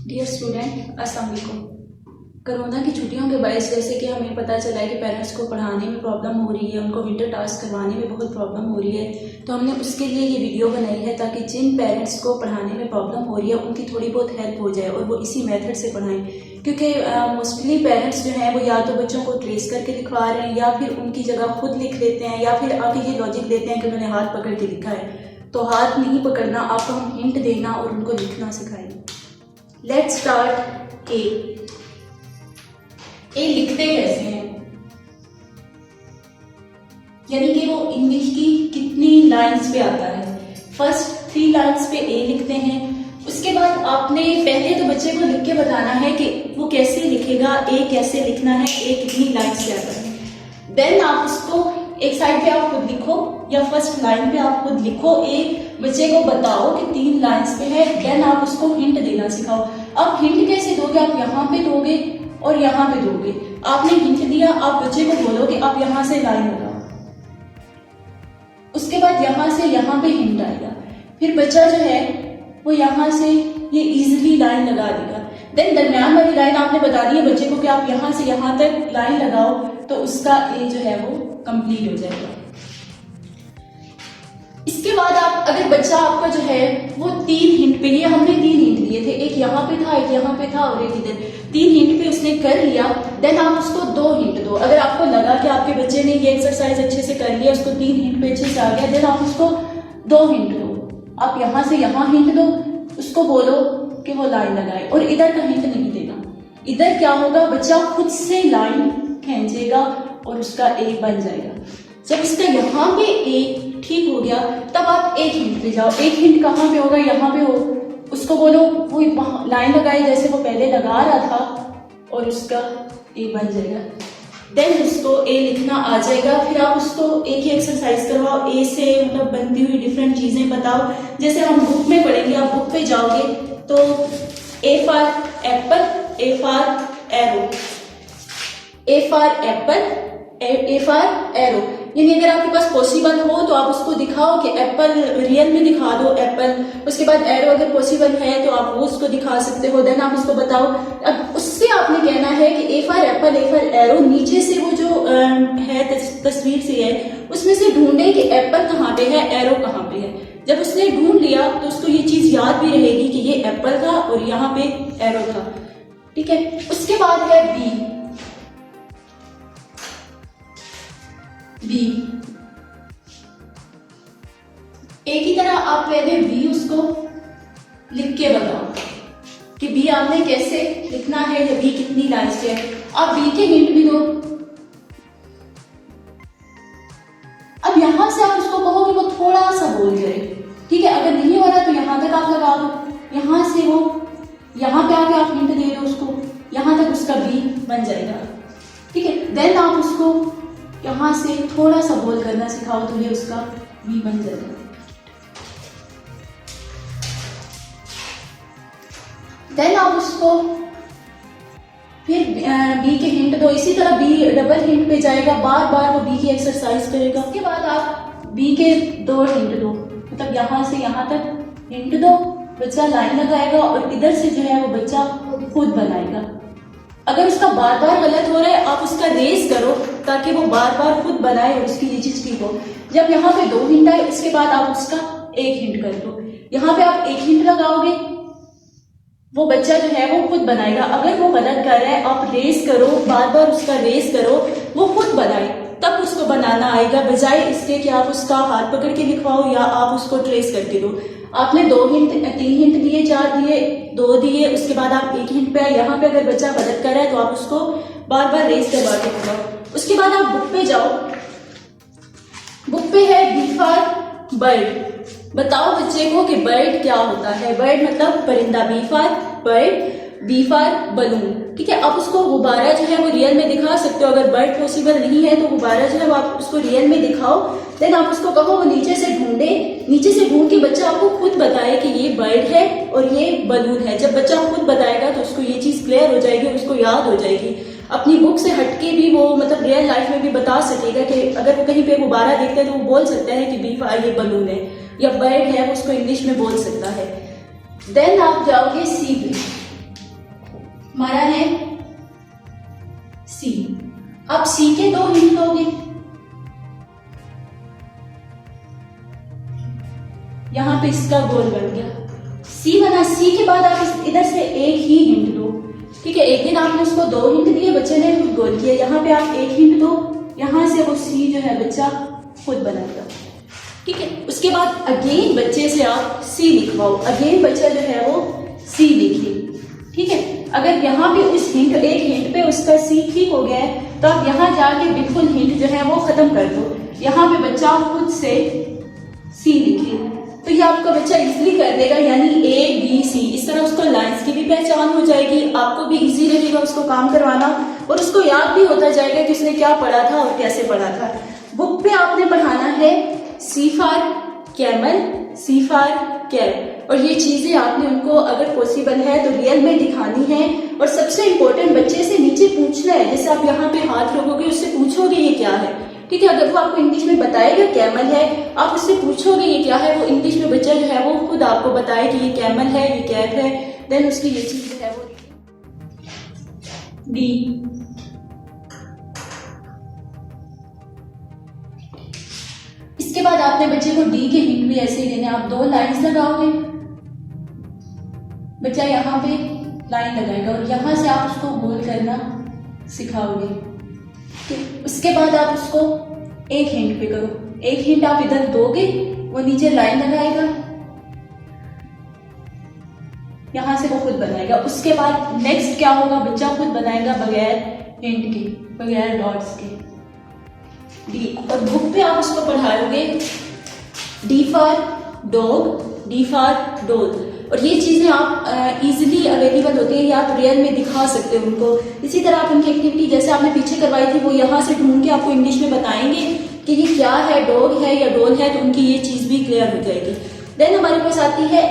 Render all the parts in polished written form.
Dear student, अस्सलाम वालेकुम। Corona की छुट्टियों के बायस जैसे कि हमें पता चला है कि पेरेंट्स को पढ़ाने में प्रॉब्लम हो रही है, उनको विंटर टास्क करवाने में बहुत प्रॉब्लम हो रही है, तो हमने उसके लिए ये वीडियो बनाई है ताकि जिन पेरेंट्स को पढ़ाने में प्रॉब्लम हो रही है उनकी थोड़ी बहुत हेल्प हो जाए और वो इसी मेथड से पढ़ाएं। क्योंकि मोस्टली पेरेंट्स जो हैं वो या तो बच्चों को ट्रेस करके लिखवा रहे हैं या फिर उनकी जगह खुद लिख लेते हैं या फिर आगे ये लॉजिक देते हैं कि उन्होंने हाथ पकड़ के लिखा है। तो हाथ नहीं पकड़ना, आपको हम हिंट देना और उनको लिखना सिखाएंगे। Let's start. ए लिखते कैसे हैं, यानी कि वो इंग्लिश की कितनी लाइंस पे आता है। फर्स्ट 3 लाइंस पे ए लिखते हैं। उसके बाद आपने पहले तो बच्चे को लिख के बताना है कि वो कैसे लिखेगा, ए कैसे लिखना है, ए कितनी लाइंस पे आता है। देन आप उसको एक साइड पे आप खुद लिखो या फर्स्ट लाइन पे आप खुद लिखो ए, बच्चे को बताओ कि 3 लाइंस पे है। देन आप उसको हिंट देना सिखाओ। अब हिंट कैसे दोगे, आप यहाँ पे दोगे और यहाँ पे दोगे। आपने हिंट दिया, आप बच्चे को बोलो कि आप यहाँ से लाइन लगाओ, उसके बाद यहाँ से यहाँ पे हिंट आएगा, फिर बच्चा जो है वो यहाँ से ये इजीली लाइन लगा देगा। देन दरमियान वाली लाइन आपने बता दी है बच्चे को कि आप यहाँ से यहाँ तक लाइन लगाओ, तो उसका ए जो है वो कंप्लीट हो जाएगा। इसके बाद आप अगर बच्चा आपका जो है वो 3 हिंट पे, ये हमने 3 हिंट दिए थे, एक यहाँ पे था, एक यहाँ पे था और एक इधर, 3 हिंट पे उसने कर लिया। देन आप उसको 2 हिंट दो। अगर आपको लगा कि आपके बच्चे ने ये एक्सरसाइज अच्छे से कर लिया, उसको 3 हिंट पे अच्छे से आ गया, देन आप उसको 2 हिंट दो। आप यहाँ से यहाँ हिंट दो, उसको बोलो कि वो लाइन लगाए और इधर का हिंट नहीं देना। इधर क्या होगा, बच्चा खुद से लाइन खींचेगा और उसका ए बन जाएगा। जब इसका यहाँ पे ए ठीक हो गया तब आप एक हिंट पे जाओ। एक हिंट कहाँ पे होगा, यहाँ पे हो, उसको बोलो वो लाइन लगाए जैसे वो पहले लगा रहा था और उसका ए बन जाएगा। देन उसको ए लिखना आ जाएगा। फिर आप उसको एक ही एक्सरसाइज करवाओ, ए से मतलब बनती हुई डिफरेंट चीजें बताओ। जैसे हम बुक में पढ़ेंगे, आप बुक पे जाओगे तो A for Apple, A for aero, A for Apple, A for aero. यानी अगर आपके पास पॉसिबल हो तो आप उसको दिखाओ कि एप्पल रियल में दिखा दो एप्पल। उसके बाद एरो अगर पॉसिबल है तो आप वो उसको दिखा सकते हो। देन आप उसको बताओ। अब उससे आपने कहना है कि A for Apple, A for aero, नीचे से वो जो है तस्वीर से है उसमें से ढूंढे कि एप्पल कहाँ पे है, एरो कहाँ पे है। जब उसने ढूंढ लिया तो उसको ये चीज याद भी रहेगी कि ये एप्पल था और यहाँ पे एरो था। ठीक है। उसके बाद है बी। बी एक ही तरह आप पहले बी उसको लिख के बताओ कि बी आपने कैसे लिखना है या बी कितनी लाइंस पे है। आप बी के हिंट भी दो। अब यहां से आप उसको कहो कि वो थोड़ा सा बोल करे। ठीक है। अगर नहीं हो रहा तो यहां तक आप लगा दो, यहां से वो यहां पे आके आप हिंट दे दो उसको, यहां तक उसका बी बन जाएगा। ठीक है। देन आप उसको यहां से थोड़ा सा बोल करना सिखाओ तो ये उसका बी बन जाएगा। देन आप उसको फिर बी के हिंट दो। इसी तरह बी डबल हिंट पे जाएगा, बार बार वो बी की एक्सरसाइज करेगा। उसके बाद आप बी के 2 हिंट दो, मतलब यहां से यहां तक हिंट दो, बच्चा लाइन लगाएगा और इधर से जो है वो बच्चा खुद बनाएगा। अगर उसका बार बार गलत हो रहा है आप उसका रेस करो ताकि वो बार बार खुद बनाए और उसकी ये चीज ठीक हो। जब यहाँ पे 2 हिंट आए उसके बाद आप उसका 1 हिंट कर दो। यहाँ पे आप 1 हिंट लगाओगे, वो बच्चा जो है वो खुद बनाएगा। अगर वो गलत कर रहा है आप रेस करो, बार बार उसका रेस करो, वो खुद बनाए, तब उसको बनाना आएगा, बजाय इसके कि आप उसका हाथ पकड़ के लिखवाओ या आप उसको ट्रेस करके दो। आपने 2 हिंट 3 हिंट दिए, 4 दिए, 2 दिए, उसके बाद आप 1 हिंट पे आए। यहाँ पे अगर बच्चा गलत कर रहा है तो आप उसको बार बार रेस करवा के बताओ। उसके बाद आप बुक पे जाओ। बुक पे है बी फॉर बर्ड। बताओ बच्चे को कि बर्ड क्या होता है। बर्ड मतलब परिंदा, B for bird, B for balloon. ठीक है। आप उसको गुब्बारा जो है वो रियल में दिखा सकते हो। अगर बर्ड पॉसिबल नहीं है तो गुब्बारा जो है वो आप उसको रियल में दिखाओ। देन आप उसको कहो वो नीचे से ढूंढे, नीचे से ढूंढ के बच्चा आपको खुद बताए कि ये बर्ड है और ये बलून है। जब बच्चा खुद बताएगा तो उसको ये चीज क्लियर हो जाएगी, उसको याद हो जाएगी। अपनी बुक से हटके भी वो मतलब रियल लाइफ में भी बता सकेगा कि अगर वो कहीं पे गुब्बारा देखता है तो वो बोल सकता है कि बी ये बलून है या बर्ड है, वो उसको इंग्लिश में बोल सकता है। देन आप जाओगे सी पे। हमारा है सी। अब सी के 2 हिंट दोगे, यहां पे इसका गोल बन गया सी बना। सी के बाद आप इधर से एक ही हिंट दो, ठीक है। एक दिन आपने उसको 2 हिंट दिए, बच्चे ने खुद गोल किया। यहाँ पे आप एक हिंट दो, यहाँ से वो सी जो है बच्चा खुद बनाएगा, ठीक है। उसके बाद अगेन बच्चे से आप सी लिखवाओ, अगेन बच्चा जो है वो सी लिखे, ठीक है। अगर यहाँ पे उस हिंट, एक हिंट पे उसका सी ठीक हो गया है, तो आप यहाँ जाके बिल्कुल हिंट जो है वो खत्म कर दो। यहाँ पे बच्चा खुद से सी लिखे, तो ये आपका बच्चा इजीली कर देगा, यानी ए बी सी। इस तरह उसको लाइंस की भी पहचान हो जाएगी, आपको भी इजी रहेगा उसको काम करवाना, और उसको याद भी होता जाएगा कि उसने क्या पढ़ा था और कैसे पढ़ा था। बुक पे आपने पढ़ाना है C for camel, C for cat, और ये चीजें आपने उनको अगर पॉसिबल है तो रियल में दिखानी है। और सबसे इंपॉर्टेंट, बच्चे से नीचे पूछना है, जैसे आप यहाँ पे हाथ रखोगे उससे पूछोगे ये क्या है, ठीक है। अगर वो आपको इंग्लिश में बताएगा कैमल है, आप उससे पूछोगे ये क्या है, वो इंग्लिश में बच्चा जो है वो खुद आपको बताए कि ये कैमल है, ये कैट है, देन उसकी ये चीज जो है वो डी। इसके बाद आपने बच्चे को डी के हिंट भी ऐसे ही देने। आप 2 लाइंस लगाओगे, बच्चा यहाँ पे लाइन लगाएगा और यहाँ से आप उसको गोल करना सिखाओगे। उसके बाद आप उसको एक हिंट पे करो, एक हिंट आप इधर दोगे, वो नीचे लाइन लगाएगा, यहां से वो खुद बनाएगा। उसके बाद नेक्स्ट क्या होगा, बच्चा खुद बनाएगा बगैर हिंट के, बगैर डॉट्स के, डी। और बुक पे आप उसको पढ़ाओगे D for dog, D for dog, और ये चीजें आप इजीली अवेलेबल होती है, या आप रियल में दिखा सकते हो उनको। इसी तरह आप उनकी एक्टिविटी जैसे आपने पीछे करवाई थी, वो यहाँ से ढूंढ के आपको इंग्लिश में बताएंगे कि ये क्या है, डॉग है या डॉल है, तो उनकी ये चीज भी क्लियर हो जाएगी। देन हमारे पास आती है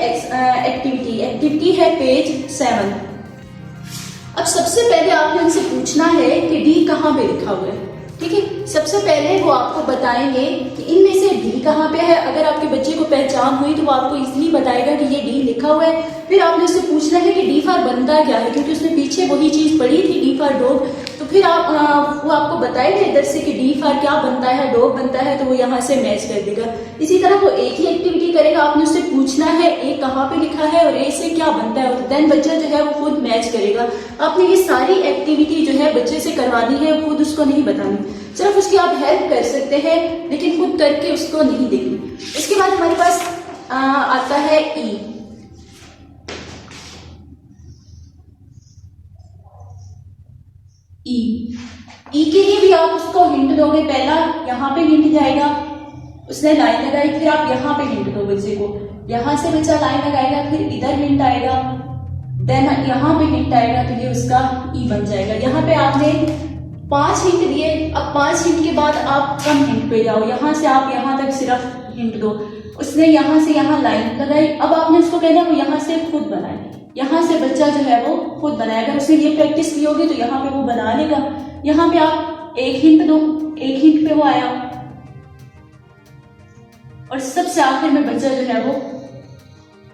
एक्टिविटी। एक्टिविटी है पेज 7। अब सबसे पहले आपने उनसे पूछना है कि डी कहाँ पे लिखा हुआ है, ठीक है। सबसे पहले वो आपको बताएंगे कि इनमें से डी कहाँ पे है। अगर आपके बच्चे को पहचान हुई तो वो आपको इजीली बताएगा कि ये डी लिखा हुआ है। फिर आपने उससे पूछना है कि डी फॉर बनता क्या है, क्योंकि उसने पीछे वही चीज पढ़ी थी डी फॉर डॉग। तो फिर वो आपको बताएगा इधर से कि डी फॉर क्या बनता है, डॉग बनता है, तो वो यहाँ से मैच कर देगा। इसी तरह वो एक ही एक्टिविटी करेगा, आपने उससे पूछना है ए कहाँ पे लिखा है और ए से क्या बनता है, देन बच्चा जो है वो खुद मैच करेगा। आपने ये सारी एक्टिविटी जो है बच्चे से करवानी है, खुद उसको नहीं बतानी, सिर्फ उसकी आप हेल्प कर सकते हैं, लेकिन खुद करके उसको नहीं देनी। इसके बाद हमारे पास आता है ई। ई के लिए भी आप उसको हिंट दोगे। पहला यहाँ पे हिंट जाएगा, उसने लाइन लगाई, फिर आप यहाँ पे हिंट दो बच्चे को, यहाँ से बच्चा लाइन लगाएगा, फिर इधर हिंट आएगा, देन यहाँ पे हिंट आएगा, तो ये उसका ई बन जाएगा। यहाँ पे आपने 5 हिंट दिए। अब 5 हिंट के बाद आप कम हिंट पे जाओ, यहाँ से आप यहाँ तक सिर्फ हिंट दो। उसने यहाँ से यहाँ लाइन लगाई, अब आपने उसको कहना वो यहाँ से खुद बनाए, यहाँ से बच्चा जो है वो खुद बनाएगा। उसने ये प्रैक्टिस की होगी तो यहाँ पे वो बना लेगा। यहाँ पे आप एक हिंट दो, एक हिंट पे वो आया, और सबसे आखिर में बच्चा जो है वो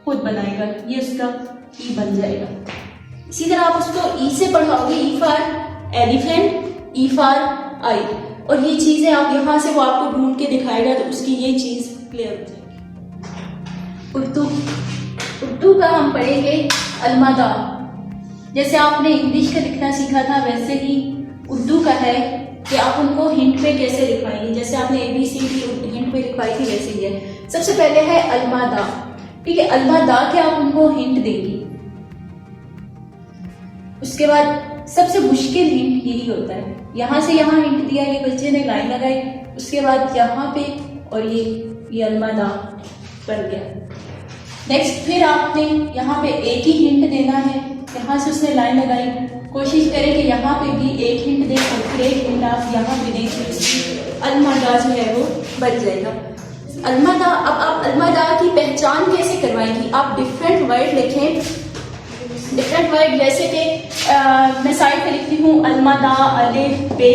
खुद बनाएगा, ये उसका ई बन जाएगा। इसी तरह आप उसको ई से पढ़ाओगे, E for elephant, E for eye, और ये चीजें आप यहाँ से वो आपको ढूंढ के दिखाएगा, तो उसकी ये चीज क्लियर हो जाएगी। उर्दू का हम पढ़ेंगे अलमादा। जैसे आपने इंग्लिश का लिखना सीखा था, वैसे ही उर्दू का है कि आप उनको हिंट पे कैसे लिखवाएंगे। जैसे आपने ABCD हिंट पे लिखवाई थी, वैसे ही है। सबसे पहले है अलमादा, ठीक है। अलमादा के आप उनको हिंट देंगे। उसके बाद सबसे मुश्किल हिंट यही होता है, यहाँ से यहाँ हिंट दिया, ये बच्चे ने लाइन लगाई, उसके बाद यहाँ पे, और ये अलमादा बन गया। नेक्स्ट फिर आपने यहाँ पे एक ही हिंट देना है, यहाँ से उसने लाइन लगाई, कोशिश करें कि यहाँ पे भी एक हिंट दें और फिर एक हिंट आप यहाँ पे दें, तो उसकी अलमादा जो है वो बन जाएगा। अलमादा, अब आप अलमादा की पहचान कैसे करवाएंगी, आप डिफरेंट वर्ड लिखें, डिफरेंट वर्ड, जैसे कि मैं साइड पे लिखती हूँ अलमादा, अलिफ, बे,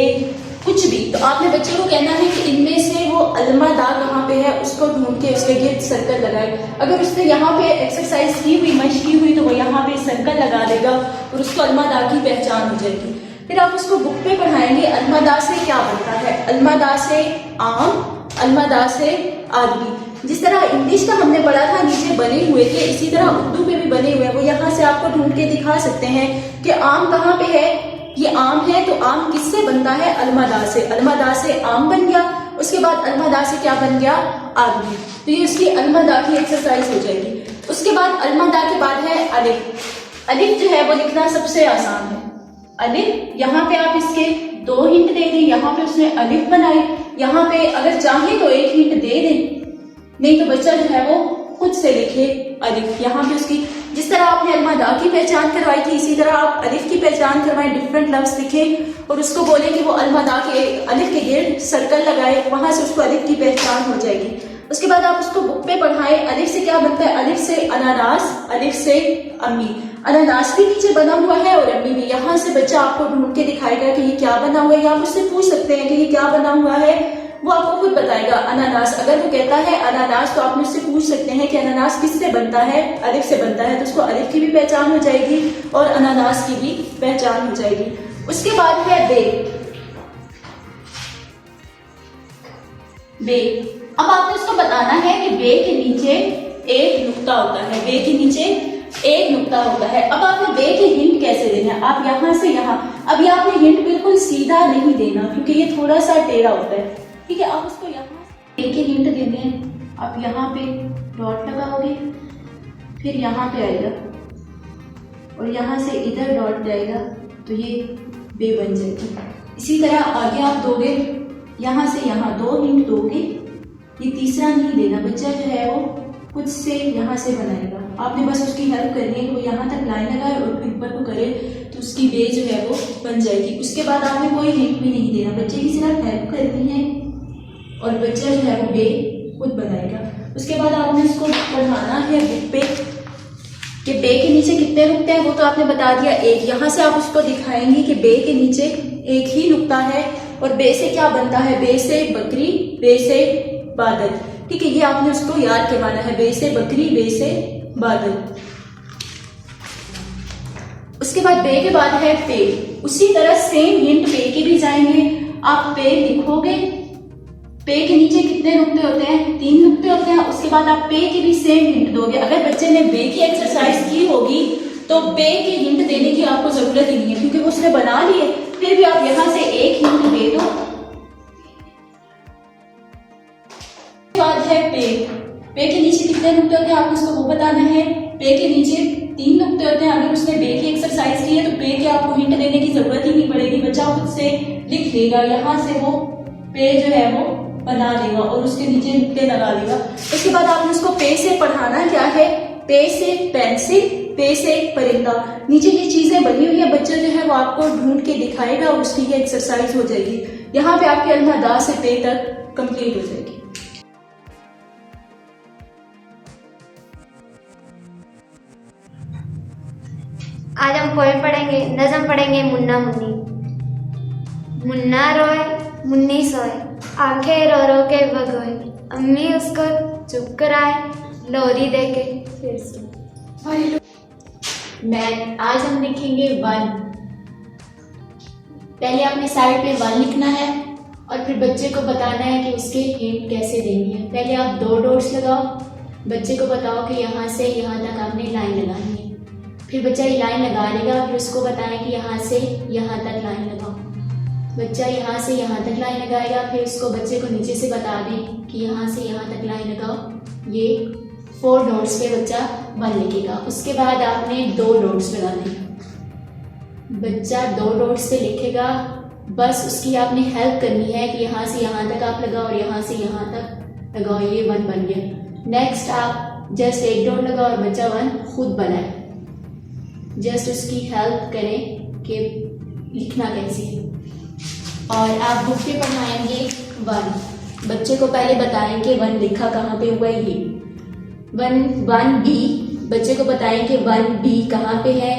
कुछ भी, तो आपने बच्चे को कहना है कि इनमें से वो अल्मा दा कहाँ पे है उसको ढूंढ के उसके गिर्द सर्कल लगाए। अगर उसने यहाँ पे एक्सरसाइज की हुई, मशक की हुई, तो वो यहाँ पे सर्कल लगा देगा और उसको अल्मा दा की पहचान हो जाएगी। फिर आप उसको बुक पे पढ़ाएंगे अल्मा दा से क्या बनता है। अल्मा दा से आम, अल्मा दा से आदमी। जिस तरह इंग्लिश का हमने पढ़ा था नीचे बने हुए थे, इसी तरह उर्दू पे भी बने हुए हैं। वो यहाँ से आपको ढूंढ के दिखा सकते हैं कि आम कहाँ पे है। ये आम है, तो आम किससे बनता है? अल्मादा से। अल्मादा से आम बन गया, उसके बाद अल्मादा से क्या बन गया? आदमी। तो ये उसकी अल्मादा की एक्सरसाइज हो जाएगी। उसके बाद अल्मादा के बाद है अलिफ। अलिफ जो है वो लिखना सबसे आसान है। अलिफ, यहाँ पे आप इसके 2 हिंट दे दें। यहाँ पे उसने अलिफ बनाई, यहाँ पे अगर चाहे तो 1 हिंट दे दें, नहीं तो बच्चा जो है वो खुद से लिखे अलिफ। यहाँ पे उसकी जिस तरह आपने अल्मादा की पहचान करवाई थी, इसी तरह आप अलिफ की पहचान करवाएं, डिफरेंट लफ्ज लिखें और उसको बोले कि वो अल्मादा के अलिफ के गिर्द सर्कल लगाए, वहां से उसको अलिफ की पहचान हो जाएगी। उसके बाद आप उसको बुक पे पढ़ाएं। अलिफ से क्या बनता है? अलिफ से अनानास, अलिफ से अम्मी। अनानास भी नीचे बना हुआ है और अम्मी भी। यहाँ से बच्चा आपको ढूंढ के दिखाएगा कि ये क्या बना हुआ है, या आप उससे पूछ सकते हैं कि ये क्या बना हुआ है, वो आपको खुद बताएगा। अनानास, अगर वो कहता है अनानास, तो आप मुझसे पूछ सकते हैं कि अनानास किससे बनता है? अलिफ से बनता है, तो उसको अलिफ की भी पहचान हो जाएगी और अनानास की भी पहचान हो जाएगी। उसके बाद है बे। बे, अब आपने उसको बताना है कि बे के नीचे एक नुक्ता होता है। बे के नीचे एक नुक्ता होता है। अब आपने बे के हिंट कैसे देना है? आप यहां से यहां, अब ये आपने हिंट बिल्कुल सीधा नहीं देना क्योंकि ये थोड़ा सा टेढ़ा होता है, ठीक है। आप उसको यहाँ बे के हिंट देने हैं। आप यहाँ पे डॉट लगाओगे, फिर यहाँ पे आएगा और यहाँ से इधर डॉट जाएगा, तो ये बे बन जाएगी। इसी तरह आगे आप दोगे, यहाँ से यहाँ 2 हिंट दोगे। ये तीसरा नहीं देना, बच्चा जो है वो खुद से यहाँ से बनाएगा। आपने बस उसकी हेल्प करनी है, वो यहाँ तक लाइन लगाए और फिर ऊपर को करे, तो उसकी बे जो है वो बन जाएगी। उसके बाद आपने कोई हिंट भी नहीं देना, बच्चे की सिर्फ हेल्प करनी है और बच्चा जो है वो बे खुद बनाएगा। उसके बाद आपने उसको पढ़ाना है बुक पे कि बे के नीचे कितने नुक्ते हैं, वो तो आपने बता दिया 1। यहाँ से आप उसको दिखाएंगे कि बे के नीचे एक ही नुक्ता है और बे से क्या बनता है? बे से बकरी, बे से बादल, ठीक है। ये आपने उसको याद करवाना है, बे से बकरी, बे से बादल। उसके बाद बे के बाद है पे। उसी तरह सेम हिंट पे के भी जाएंगे। आप पे लिखोगे, पे के नीचे कितने नुक्ते होते हैं? 3 नुक्ते होते हैं। उसके बाद आप पे की भी सेम हिंट दोगे। अगर बच्चे ने बे की एक्सरसाइज की होगी तो बे की हिंट देने की आपको जरूरत ही नहीं है क्योंकि वो उसने बना लिए। फिर भी आप यहां से एक हिंट दे दो। बाद है पे। पे के नीचे कितने नुक्ते होते हैं आपको उसको वो बताना है। पे के नीचे 3 नुक्ते होते हैं। अगर उसने बे की एक्सरसाइज की है तो पे के आपको हिंट देने की जरूरत ही नहीं पड़ेगी, बच्चा खुद से लिख लेगा। यहाँ से वो पे जो है वो बना देगा और उसके नीचे नुक्ते लगा देगा। उसके बाद आपने उसको पे से पढ़ाना क्या है? पे से पेंसिल, पे से परिंदा। नीचे ये चीजें बनी हुई है, बच्चा जो है वो आपको ढूंढ के दिखाएगा और उसकी ये एक्सरसाइज हो जाएगी। यहाँ पे आपकी अल्मादा से पे तक कंप्लीट हो जाएगी। आज हम पोएम पढ़ेंगे, नज़म पढ़ेंगे मुन्ना मुन्नी। मुन्ना रोए मुन्नी सोए, आंखें रो रो के भगोए, अम्मी उसको चुप कराए, लोरी दे के फिर सो। मैं आज हम लिखेंगे 1। पहले आपने साइड पे 1 लिखना है और फिर बच्चे को बताना है कि उसके हिंट कैसे देनी है। पहले आप 2 डॉट्स लगाओ, बच्चे को बताओ कि यहाँ से यहाँ तक आपने लाइन लगानी है। फिर बच्चा ये लाइन लगा लेगा, फिर उसको बताएं कि यहाँ से यहाँ तक लाइन लगाओ। बच्चा यहाँ से यहाँ तक लाइन लगाएगा, फिर उसको बच्चे को नीचे से बता दें कि यहाँ से यहाँ तक लाइन लगाओ। ये 4 डॉट्स पे बच्चा 1 लिखेगा। उसके बाद आपने 2 डॉट्स लगाने। बच्चा 2 डॉट्स पे लिखेगा, बस उसकी आपने हेल्प करनी है कि यहाँ से यहाँ तक आप लगाओ और यहाँ से यहाँ तक लगाओ। ये 1 बन गया। नेक्स्ट आप जस्ट 1 डॉट लगाओ और बच्चा 1 खुद बनाए। जस्ट उसकी हेल्प करें कि लिखना कैसे है। और आप बुक पे पढ़ाएंगे 1। बच्चे को पहले बताएं कि 1 लिखा कहाँ पे हुआ है। ये 1 बी, बच्चे को बताएं कि 1 बी कहाँ पे है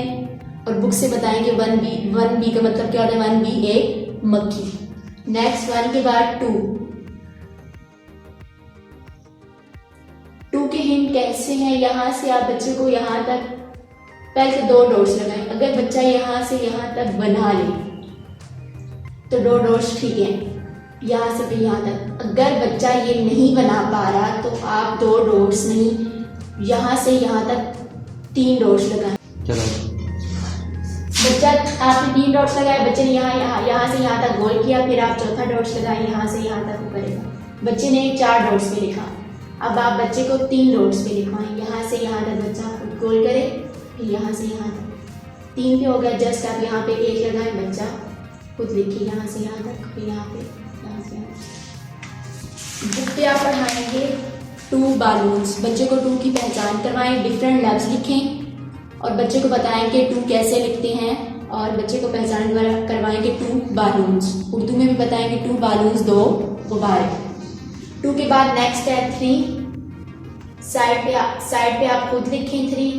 और बुक से बताएं कि 1 बी का मतलब क्या होता है? 1 बी एक मक्खी। नेक्स्ट 1 के बाद 2, कैसे हैं, यहाँ से आप बच्चे को यहाँ तक पहले से 2 डॉट्स लगाएं। अगर बच्चा यहाँ से यहाँ तक बना ले तो 2 डॉट्स ठीक है, यहाँ से फिर यहाँ तक। अगर बच्चा ये नहीं बना पा रहा तो आप 2 डॉट्स नहीं, यहाँ से यहाँ तक 3 डॉट्स लगाएं। चलो बच्चा आपने 3 डॉट्स लगाए, बच्चे ने यहाँ से यहाँ तक गोल किया, फिर आप चौथा डॉट्स लगाए, यहाँ से यहाँ तक करेगा। बच्चे ने 4 डॉट्स पे लिखा, अब आप बच्चे को 3 डॉट्स पे लिखवाएं। यहाँ से यहाँ तक बच्चा गोल करे, फिर यहाँ से यहाँ तक 3 पे हो गया। जस्ट आप यहाँ पे 1 लगाएं, बच्चा खुद लिखिए यहाँ से यहाँ तक, फिर यहाँ पे यहाँ से यहाँ। बुक पे आप पढ़ाएंगे 2 बालून्स। बच्चे को 2 की पहचान करवाएं, डिफरेंट लफ्ज लिखें और बच्चे को बताएं कि 2 कैसे लिखते हैं, और बच्चे को पहचान करवाएंगे 2 बालून्स। उर्दू में भी बताएंगे 2 बालून्स, 2 गुब्बारे। 2 के बाद नेक्स्ट है 3। साइड पे आप खुद लिखें 3,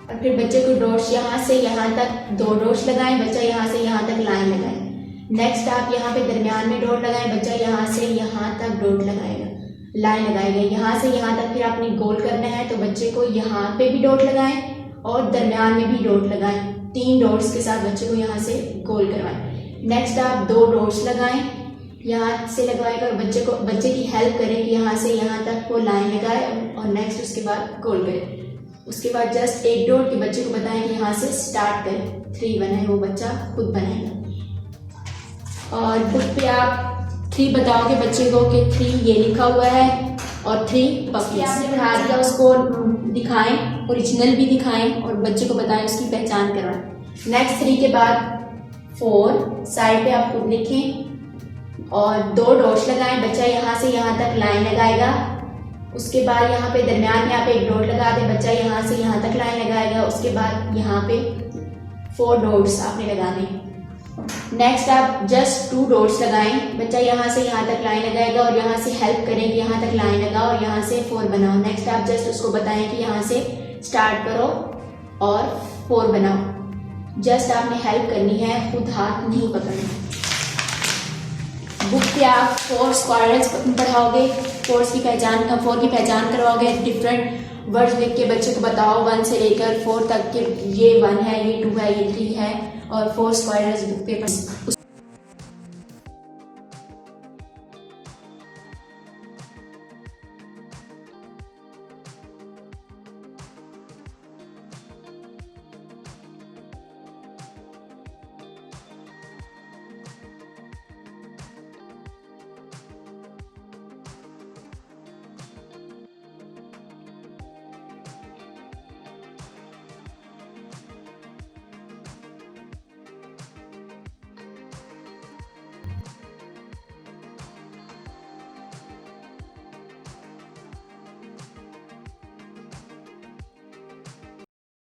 और फिर बच्चे को डॉट्स यहाँ से यहाँ तक 2 डॉट्स लगाएं, बच्चा यहाँ से यहाँ तक लाइन लगाए। नेक्स्ट आप यहाँ पे दरमियान में डॉट लगाएं, बच्चा यहाँ से यहाँ तक डॉट लगाएगा, लाइन लगाएगा। यहाँ से यहाँ तक फिर आपने गोल करना है तो बच्चे को यहाँ पे भी डॉट लगाएं और दरमियान में भी डॉट लगाएं। 3 डॉट्स के साथ बच्चे को यहाँ से गोल करवाएं। नेक्स्ट आप 2 डॉट्स लगाएं, यहाँ से लगवाएगा और बच्चे की हेल्प करें कि यहाँ से यहाँ तक वो लाइन लगाए और नेक्स्ट उसके बाद गोल करें। उसके बाद जस्ट 1 डॉट के बच्चे को बताएं कि यहाँ से स्टार्ट करें, 3 बनाए, वो बच्चा खुद बनाएगा। और बुक पे आप 3 बताओगे बच्चे को कि 3 ये लिखा हुआ है और 3 पपीज। आपने पढ़ा दिया, उसको दिखाएं, ओरिजिनल भी दिखाएं और बच्चे को बताएं, उसकी पहचान करवाएं। नेक्स्ट 3 के बाद 4 साइड पे आप खुद लिखें और 2 डॉट्स लगाएं, बच्चा यहाँ से यहाँ तक लाइन लगाएगा। उसके बाद यहाँ पे दरमियान में आप 1 डॉट लगा दें, बच्चा यहाँ से यहाँ तक लाइन लगाएगा। उसके बाद यहाँ पे 4 डॉट्स आपने लगाने। नेक्स्ट आप जस्ट 2 डॉट्स लगाएं, बच्चा यहाँ से यहाँ तक लाइन लगाएगा और यहाँ से हेल्प करें कि यहाँ तक लाइन लगाओ और यहाँ से 4 बनाओ। नेक्स्ट आप जस्ट उसको बताएं कि यहाँ से स्टार्ट करो और 4 बनाओ। जस्ट आपने हेल्प करनी है, खुद हाथ नहीं पकड़ना। बुक पे आप 4 स्क्वायर्स पढ़ाओगे, 4 की पहचान करवाओगे। डिफरेंट वर्ड्स लिख के बच्चे को बताओ 1 से लेकर 4 तक के, ये 1 है, ये 2 है, ये 3 है, और 4 स्क्वायर्स बुक पे